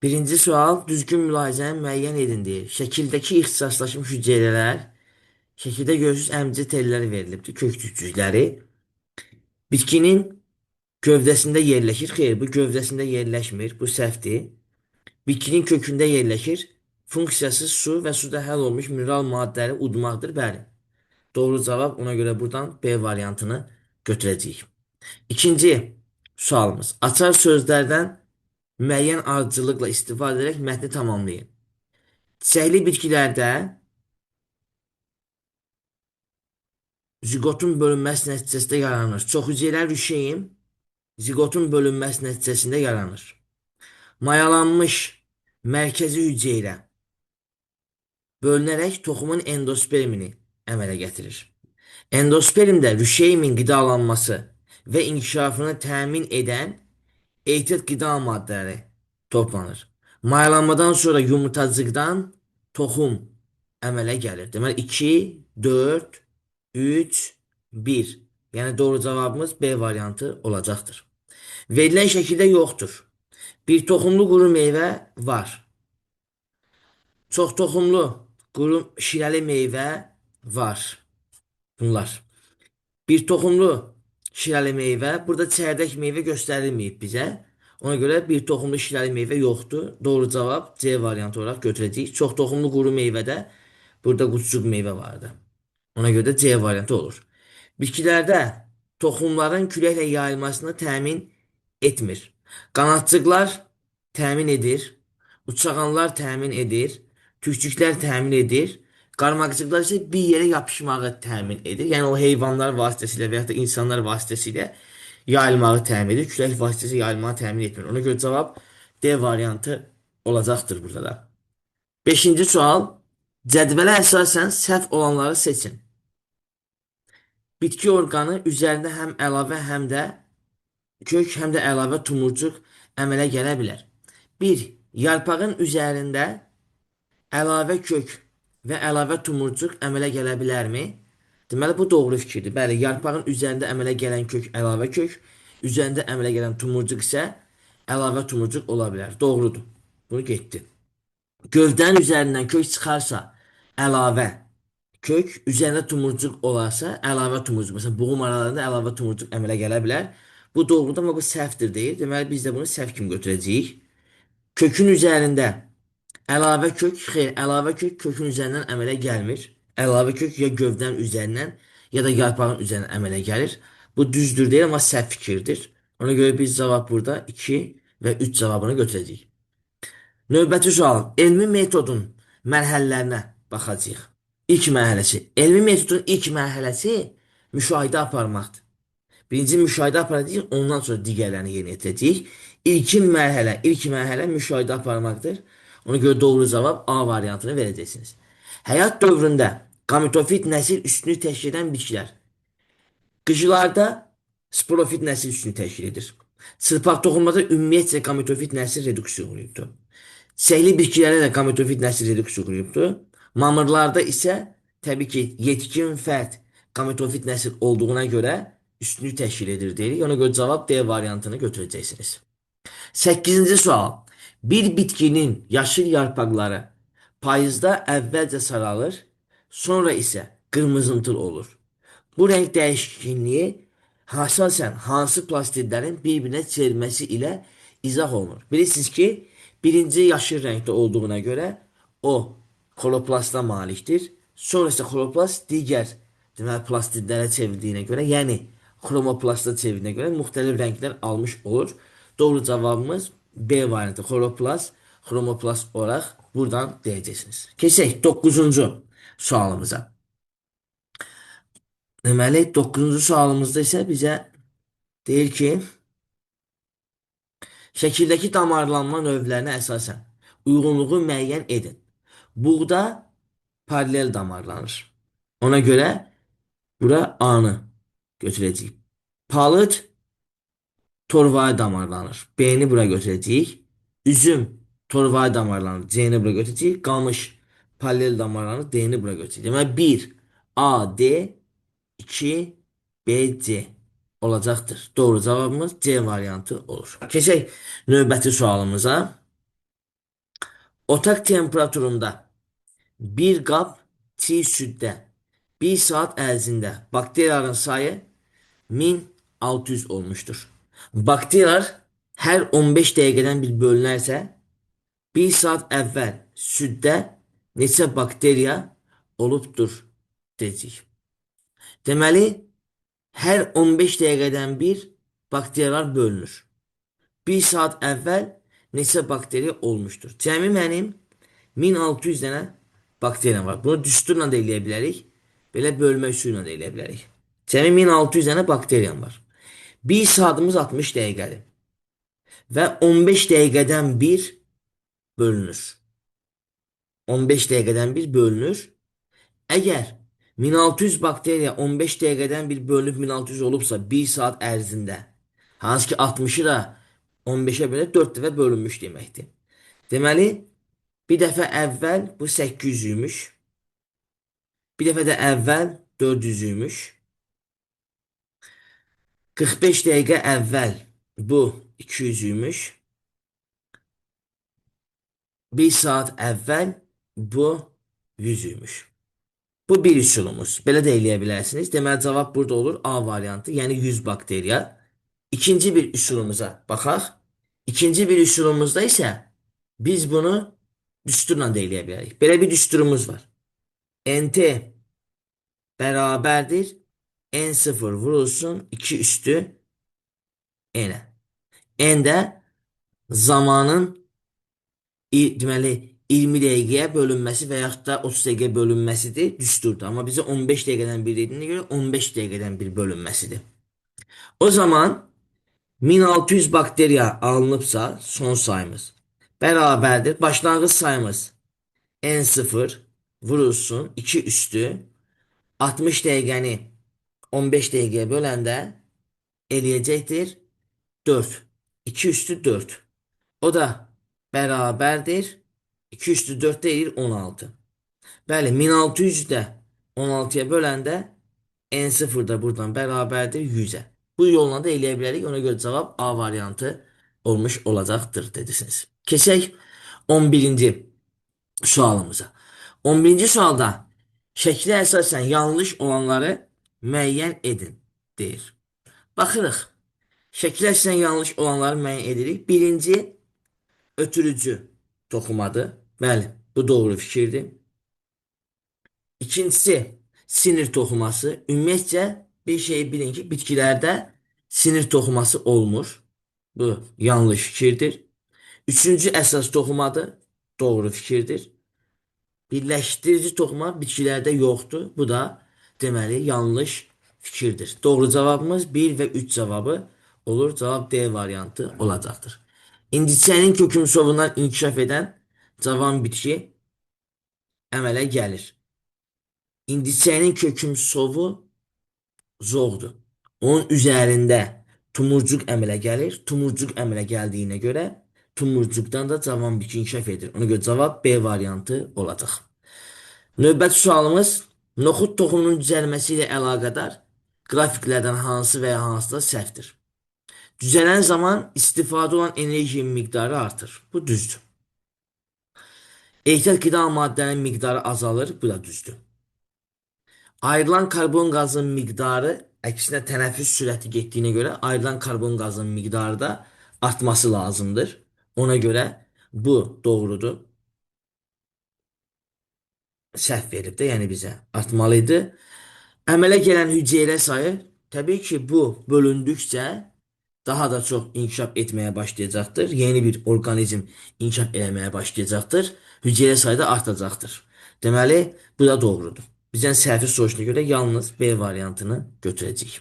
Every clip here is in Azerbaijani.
Birinci sual düzgün mülahizəni müəyyən edin deyir. Şəkildəki ixtisaslaşmış hüceyrələr, şəkildə görürsüz əmci telləri verilibdir, köktükcükləri. Bitkinin gövdəsində yerləşir. Xeyr, bu gövdəsində yerləşmir. Bu səhvdir. Bitkinin kökündə yerləşir. Funksiyası su və suda həll olmuş mineral maddələri udmaqdır. Bəli. Doğru cavab. Ona görə buradan B variantını götürəcəyik. İkinci sualımız. Açar sözlərdən müəyyən ardıcıllıqla istifadə edərək mətni tamamlayın. Çiçəkli bitkilərdə ziqotun bölünməsi nəticəsində yaranır. Çoxhüceyrəli rüşeyin ziqotun bölünməsi nəticəsində yaranır. Mayalanmış mərkəzi hüceyrə bölünərək toxumun endospermini əmələ gətirir. Endospermdə rüşeyimin qidalanması və inkişafını təmin edən etit qida maddələri toplanır. Mayalanmadan sonra yumurtacıqdan toxum əmələ gəlir. Deməli 2, 4, 3, 1. Yəni doğru cavabımız B variantı olacaqdır. Verilən şəkildə yoxdur. Bir toxumlu quru meyvə var. Çox toxumlu quru şirəli meyvə var. Bunlar. Bir toxumlu şirəli meyvə. Burada çərdək meyvə göstərilməyib bizə. Ona görə bir toxumlu şirəli meyvə yoxdur. Doğru cavab C variantı olaraq götürəcəyik. Çox toxumlu quru meyvədə burada qutucuq meyvə vardı. Ona görə də C variantı olur. Bitkilərdə toxumların küləklə yayılmasını təmin etmir. Qanadcıqlar təmin edir. Uçağanlar təmin edir. Tükcüklər təmin edir. Qarmaqcıqlar isə bir yerə yapışmağı təmin edir. Yəni o heyvanlar vasitəsilə və ya da insanlar vasitəsilə yayılmağı təmin edir. Külək vasitəsilə yayılmağı təmin etmir. Ona görə cavab D variantı olacaqdır burada da. Beşinci sual. Cədvələ əsasən səhv olanları seçin. Bitki orqanı üzərində həm əlavə, həm də kök, həm də əlavə tumurcuq əmələ gələ bilər. 1. Yarpağın üzərində əlavə kök və əlavə tumurcuq əmələ gələ bilərmi? Deməli, bu doğru fikirdir. Bəli, yarpağın üzərində əmələ gələn kök əlavə kök, üzərində əmələ gələn tumurcuq isə əlavə tumurcuq ola bilər. Doğrudur. Bunu getdi. Gövdənin üzərindən kök çıxarsa əlavə kök, üzərində tumurcuq olarsa əlavə tumurcuq. Məsələn, buğum aralarında əlavə tumurcuq əmələ gələ bilər. Bu doğrudur, amma bu səhvdir deyir. Deməli, biz də bunu səhv kimi götürəcəyik. Kökün üzərində əlavə kök, xeyr, əlavə kök kökün üzərindən əmələ gəlmir. Əlavə kök ya gövdənin üzərindən, ya da yarpağın üzərindən əmələ gəlir. Bu düzdür deyil, amma səhv fikirdir. Ona görə biz cavab burada 2 və 3 cavabını götürəcəyik. Növbəti sual. Elmi metodun mərhələlərinə baxacağıq. İlk mərhələsi. Elmi metodun ilk mərhələsi müşahidə aparmaqdır. Birinci müşahidə aparacağıq, ondan sonra digərlərini yerinə yetirəcəyik. İlk mərhələ müşahidə aparmaqdır. Ona görə doğru cavab A variantını verəcəksiniz. Həyat dövründə qamitofit nəsil üstünlük təşkil edən bitkilər. Qıcılarda sporofit nəsil üstünlük təşkil edir. Çırpaq toxumada ümumiyyətcə qamitofit nəsil reduksiya olunubdur. Çiçəkli bitkilərdə də qamitofit nəsil reduksiya olunubdur. Mamırlarda isə təbii ki, yetkin fərd qamitofit nəsil olduğuna görə üstünlük təşkil edir deyirik. Ona görə cavab D variantını götürəcəksiniz. 8-ci sual. Bir bitkinin yaşıl yarpaqları payızda əvvəlcə saralır, sonra isə qırmızımtıl olur. Bu rəng dəyişikliyi əsasən hansı plastidlərin bir-birinə çevrilməsi ilə izah olunur? Bilirsiniz ki, birinci yaşıl rəngdə olduğuna görə o xoloplasta malikdir. Sonra isə xoloplast digər deməli plastidlərə çevrildiyinə görə, yəni xromoplasta çevrildiyinə görə müxtəlif rənglər almış olur. Doğru cavabımız B variantı. Xoloplast, xromoplast olaraq buradan deyəcəksiniz. Keçək 9-cu sualımıza. Deməli 9-cu sualımızda isə bizə deyir ki, şəkildəki damarlanma növlərinə əsasən uyğunluğu müəyyən edin. Buğda paralel damarlanır. Ona görə bura A-nı götürəcəyik. Palıd torvaya damarlanır. B-ni bura götürəcəyik. Üzüm torvaya damarlanır. C-ni bura götürəcəyik. Qamış paralel damarlanır. D-ni bura götürəcəyik. Deməli 1 A, D, 2 B, C olacaqdır. Doğru cavabımız C variantı olur. Keçək növbəti sualımıza. Otaq temperaturunda bir qap çiğ süddə bir saat ərzində bakteriyaların sayı 1600 olmuştur. Bakteriyalar hər 15 dəqiqədən bir bölünərsə, bir saat əvvəl süddə neçə bakteriya olubdur deyəcəyik. Deməli, hər 15 dəqiqədən bir bakteriyalar bölünür. Bir saat əvvəl neçə bakteriya olmuşdur. Cəmi mənim 1600 dənə bakteriyam var. Bunu düsturla da eləyə bilərik. Belə bölmə üsulu ilə də eləyə bilərik. Cəmi 1600 dənə bakteriyam var. Bir saatımız 60 dəqiqədir. Və 15 dəqiqədən bir bölünür. 15 dəqiqədən bir bölünür. Əgər 1600 bakteriya 15 dəqiqədən bir bölünüb 1600 olubsa 1 saat ərzində, hansı ki 60-ı da 15-ə belə 4 dəfə bölünmüş deməkdir. Deməli, bir dəfə əvvəl bu 800-üymüş. Bir dəfə də əvvəl 400-üymüş. 45 dəqiqə əvvəl bu 200-üymüş. Bir saat əvvəl bu 100-üymüş. Bu bir üsulumuz. Belə də eləyə bilərsiniz. Deməli, cavab burada olur A variantı, yəni 100 bakteriya. İkinci bir üsulumuza baxaq. İkinci bir üsulumuzda isə biz bunu düsturla da eləyə bilərik. Belə bir düsturumuz var. NT bərabərdir. N0 vurulsun 2 üstü N-ə. N də zamanın deməli 20 dəqiqəyə bölünməsi və yaxud da 30 dəqiqəyə bölünməsidir, düsturdur. Amma bizə 15 dəqiqədən bir dediyinə görə 15 dəqiqədən bir bölünməsidir. O zaman 1600 bakteriya alınıbsa son sayımız bərabərdir. Başlanğıc sayımız N0 vurulsun 2 üstü 60 dəqiqəni 15 dəqiqəyə böləndə eləyəcəkdir 4. 2 üstü 4. O da bərabərdir. 2 üstü 4 deyir 16. Bəli, 1600 də 16-ya böləndə N0 da buradan bərabərdir 100-ə. Bu yolla da eləyə bilərik. Ona görə cavab A variantı olmuş olacaqdır dediniz. Keçək 11-ci sualımıza. 11-ci sualda şəklə əsasən yanlış olanları müəyyən edin deyir. Baxırıq. Şəklə əsasən yanlış olanları müəyyən edirik. Birinci ötürücü toxumadır. Bəli, bu doğru fikirdir. İkincisi sinir toxuması. Ümumiyyətcə bir şeyi bilin ki, bitkilərdə sinir toxuması olmur. Bu yanlış fikirdir. Üçüncü əsas toxumadır. Doğru fikirdir. Birləşdirici toxuma bitkilərdə yoxdur. Bu da deməli yanlış fikirdir. Doğru cavabımız 1 və 3 cavabı olur. Cavab D variantı olacaqdır. İndicənin kökümsovundan inkişaf edən cavan bitki əmələ gəlir. İndicənin kökümsovu zoğdur. Onun üzərində tumurcuq əmələ gəlir. Tumurcuq əmələ gəldiyinə görə tumurcuqdan da cavan bitki inkişaf edir. Ona görə cavab B variantı olacaq. Növbəti sualımız noxud toxumunun düzəlməsi ilə əlaqədar qrafiklərdən hansı və ya hansı da səhvdir? Düzələn zaman istifadə olan enerjinin miqdarı artır. Bu düzdür. Ehtiyat qida maddələrinin miqdarı azalır. Bu da düzdür. Ayrılan karbon qazının miqdarı əksinə tənəffüs sürəti getdiyinə görə ayrılan karbon qazının miqdarı da artması lazımdır. Ona görə bu doğrudur. Səhv verib də, yəni bizə artmalıydı. Əmələ gələn hüceyrə sayı təbii ki, bu bölündükcə daha da çox inkişaf etməyə başlayacaqdır. Yeni bir orqanizm inkişaf etməyə başlayacaqdır. Hüceyrə sayı da artacaqdır. Deməli, bu da doğrudur. Bizdən səhvi soruşuna görə yalnız B variantını götürəcəyik.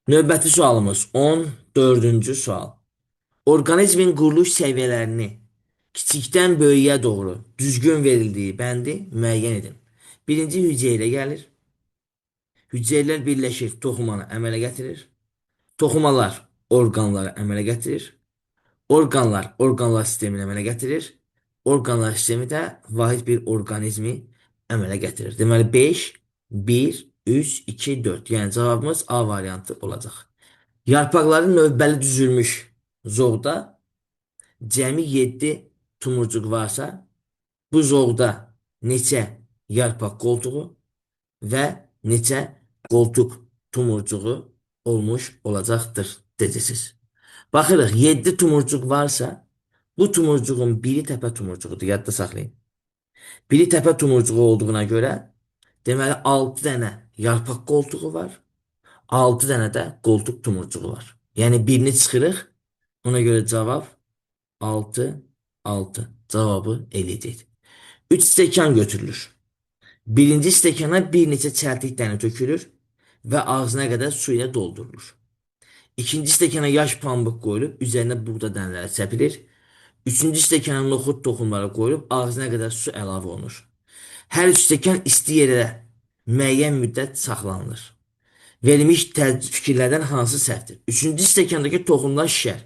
Növbəti sualımız 14-cü sual. Orqanizmin quruluş səviyyələrini kiçikdən böyüyə doğru düzgün verildiyi bəndi müəyyən edin. Birinci hüceyrə gəlir. Hüceyrələr birləşir, toxumanı əmələ gətirir. Toxumalar orqanları əmələ gətirir. Orqanlar sistemini əmələ gətirir. Orqanlar sistemi də vahid bir orqanizmi əmələ gətirir. Deməli 5, 1, 3, 2, 4. Yəni cavabımız A variantı olacaq. Yarpaqların növbəli düzülmüş zoğda cəmi 7 tumurcuq varsa, Bu zoğda neçə yarpaq qoltuğu və neçə qoltuq tumurcuğu olmuş olacaqdır dediniz. Baxırıq, 7 tumurcuq varsa, bu tumurcuğun biri təpə tumurcuğudur, yadda saxlayın. Biri təpə tumurcuğu olduğuna görə, deməli 6 dənə yarpaq qoltuğu var, 6 dənə də qoltuq tumurcuğu var. Yəni birini çıxırıq, ona görə cavab 6, 6 cavabı eləyəcək. 3 stəkan götürülür. Birinci stəkana bir neçə çəltik dəni tökülür və ağzına qədər su ilə doldurulur. İkinci stəkana yaş pambıq qoyulub, üzərinə buğda dənələri səpilir. Üçüncü stəkana noxud toxumları qoyulub, ağzına qədər su əlavə olunur. Hər üç stəkan isti yerə müəyyən müddət saxlanılır. Verilmiş fikirlərdən hansı səhvdir? Üçüncü stəkandakı toxumlar şişər.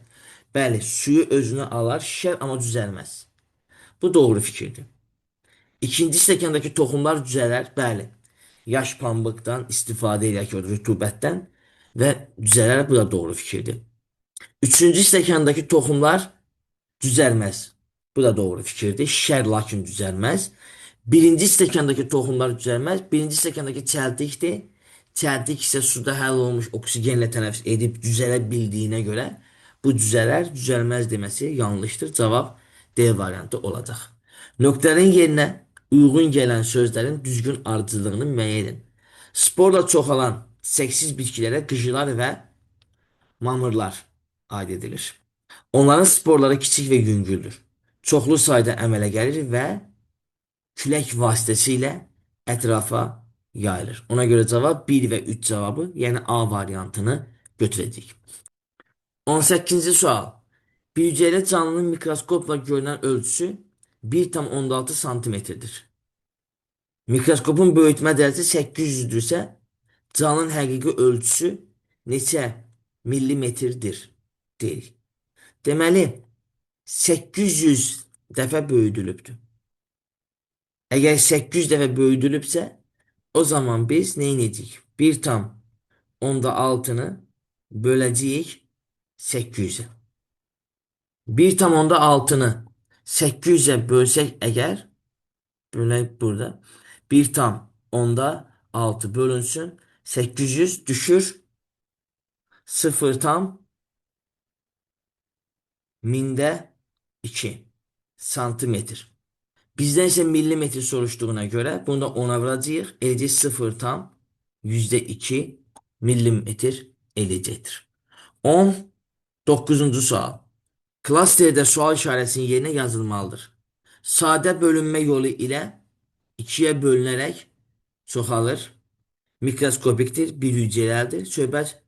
Bəli, suyu özünə alar, şişər, amma düzəlməz. Bu doğru fikirdir. İkinci stəkandakı toxumlar düzələr. Bəli, yaş pambıqdan istifadə edək, rütubətdən və düzələr. Bu da doğru fikirdir. Üçüncü stəkandakı toxumlar düzəlməz. Bu da doğru fikirdir. Şişər, lakin düzəlməz. Birinci stəkandakı toxumlar düzəlməz. Birinci stəkandakı çəltikdir. Çəltik isə suda həll olmuş oksigenlə tənəffüs edib düzələ bildiyinə görə bu düzələr, düzəlməz deməsi yanlışdır. Cavab D variantı olacaq. Nöqtələrin yerinə uyğun gələn sözlərin düzgün ardıcıllığını müəyyən edin. Sporla çoxalan çiçəksiz bitkilərə qıcılar və mamırlar aid edilir. Onların sporları kiçik və yüngüldür. Çoxlu sayda əmələ gəlir və külək vasitəsilə ətrafa yayılır. Ona görə cavab 1 və 3 cavabı, yəni A variantını götürəcəyik. 18-ci sual. Büyücəli canlının mikroskopla görünən ölçüsü 1,6 santimetrdir. Mikroskopun böyütmə dərəcəsi 800-dürsə, canlının həqiqi ölçüsü neçə millimetrdir deyirik. Deməli, 800 dəfə böyüdülübdür. Əgər 800 dəfə böyüdülübsə, o zaman biz nə edəcəyik? 1,6-nı böləcəyik 800-ə. 1,6-nı 800-ə bölsək əgər, bölək burada, 1,6 bölünsün, 800 düşür 0,2 santimetr. Bizdən isə millimetr soruşduğuna görə bunu da 10-a vuracağıq. Eləcək 0,2 millimetr eləyəcəkdir. 19-cu sual. Klasterdə sual işarəsinin yerinə yazılmalıdır. Sadə bölünmə yolu ilə 2-yə bölünərək çoxalır. Mikroskopikdir, bir hüceyrədir. Söhbət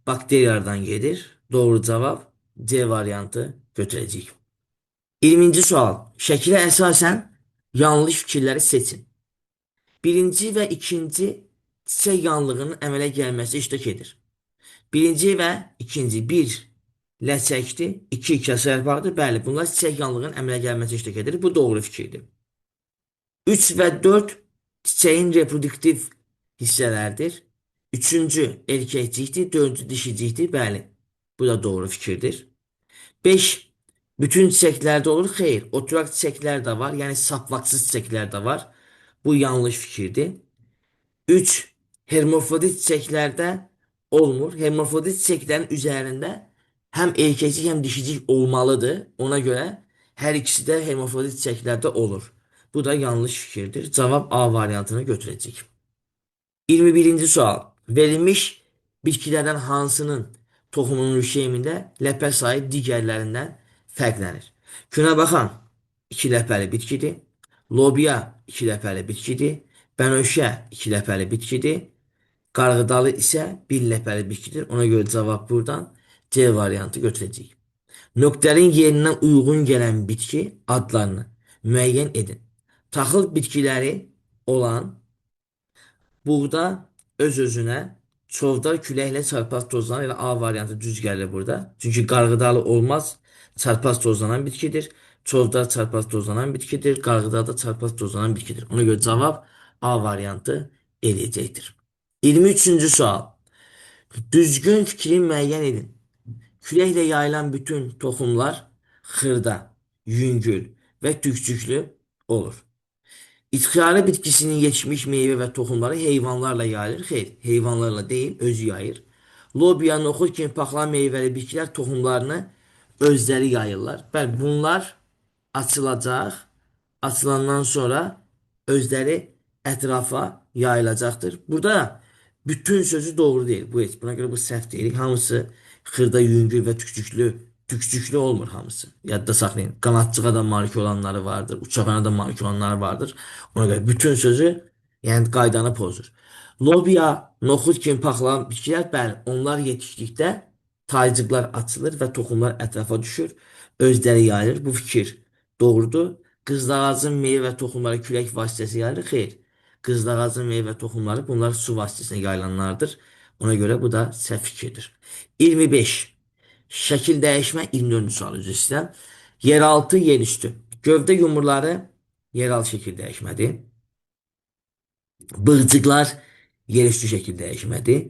bakteriyalardan gedir. Doğru cavab C variantı götürəcəyik. 20-ci sual. Şəkilə əsasən yanlış fikirləri seçin. Birinci və ikinci çiçək yanlığının əmələ gəlməsi iştirak edir. Birinci və ikinci bir ləçəkdir, iki kəsə yarpaqdır. Bəli, bunlar çiçək yanlığının əmələ gəlməsi iştirak edir. Bu doğru fikirdir. 3 və 4 çiçəyin reproduktiv hissələrdir. Üçüncü erkəkcikdir, dördüncü dişicikdir. Bəli, bu da doğru fikirdir. 5 bütün çiçəklərdə olur. Xeyr, oturaq çiçəklər də var. Yəni saplaqsız çiçəklər də var. Bu yanlış fikirdir. 3 hermafrodit çiçəklərdə olmur. Hermafrodit çiçəklərin üzərində həm erkəkcik, həm dişicik olmalıdır. Ona görə hər ikisi də hermafrodit çiçəklərdə olur. Bu da yanlış fikirdir. Cavab A variantını götürəcəyik. 21-ci sual. Verilmiş bitkilərdən hansının toxumunun rüşeymində ləpə sayı digərlərindən fərqlənir? Günəbaxan 2 ləpəli bitkidir. Lobya 2 ləpəli bitkidir. Bənövşə 2 ləpəli bitkidir. Qarğıdalı isə 1 ləpəli bitkidir. Ona görə cavab buradan C variantı götürəcəyik. Nöqtələrin yerindən uyğun gələn bitki adlarını müəyyən edin. Taxıl bitkiləri olan buğda öz-özünə çovdar küləklə çarpaz tozlanan, elə A variantı düz gəlir burada. Çünki qarğıdalı olmaz, çarpaz tozlanan bitkidir. Çovdar çarpaz tozlanan bitkidir. Qarğıdalı da çarpaz tozlanan bitkidir. Ona görə cavab A variantı eləyəcəkdir. 23-cü sual. Düzgün fikri müəyyən edin. Küləklə yayılan bütün toxumlar xırda, yüngül və tükcüklü olur. İtxiyarı bitkisinin yetişmiş meyve ve toxumları heyvanlarla yayılır. Xeyr, heyvanlarla değil, özü yayır. Lobiya, noxud kimi paxlan meyvəli bitkilər toxumlarını özləri yayırlar. Bəli, bunlar açılacaq. Açılandan sonra özləri ətrafa yayılacaqdır. Burada bütün sözü doğru deyil. Bu heç buna görə bu səhv deyil. Hamısı xırda, yüngül və tükçüklü olmur hamısı. Yadda saxlayın. Qanadçığa da malik olanları vardır. Uçağına da malik olanları vardır. Ona görə bütün sözü yəni qaydanı pozur. Lobiya, noxud kimi paxlanan bitkilər, bəli, onlar yetişdikdə taycıqlar açılır və toxumlar ətrafa düşür. Özləri yayılır. Bu fikir doğrudur. Qızılağacın meyvə və toxumları külək vasitəsilə yayılır. Xeyr. Qızılağacın meyvə və toxumları bunlar su vasitəsilə yayılanlardır. Ona görə bu da səhv fikirdir. 25. Şəkil dəyişmə 24-cü sual üzr istəyirəm. Yeraltı, yerüstü. Gövdə yumruları yeraltı şəkil dəyişmədir. Bığcıqlar yerüstü şəkil dəyişmədir.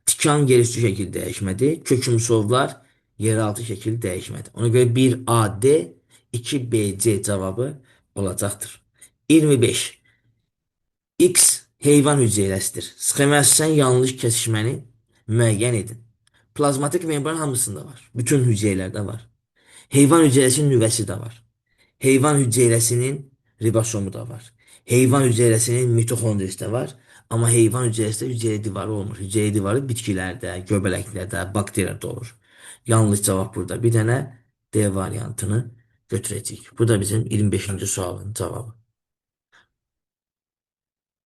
Tikan yerüstü şəkil dəyişmədir. Kökümsovlar yeraltı şəkil dəyişmədir. Ona görə 1A, D, 2B, C cavabı olacaqdır. 25. X heyvan hüceyrəsidir. Sxemasiyasından yanlış kesişməni müəyyən edin. Plazmatik membran hamısında var. Bütün hüceyrələrdə var. Heyvan hüceyrəsinin nüvəsi də var. Heyvan hüceyrəsinin ribosomu da var. Heyvan hüceyrəsinin mitokondrisi də var. Amma heyvan hüceyrəsində hüceyra divarı olmur. Hüceyra divarı bitkilərdə, göbələklərdə, bakteriyada olur. Yanlış cavab burada. Bir dənə D variantını götürəcəyik. Bu da bizim 25-ci sualın cavabı.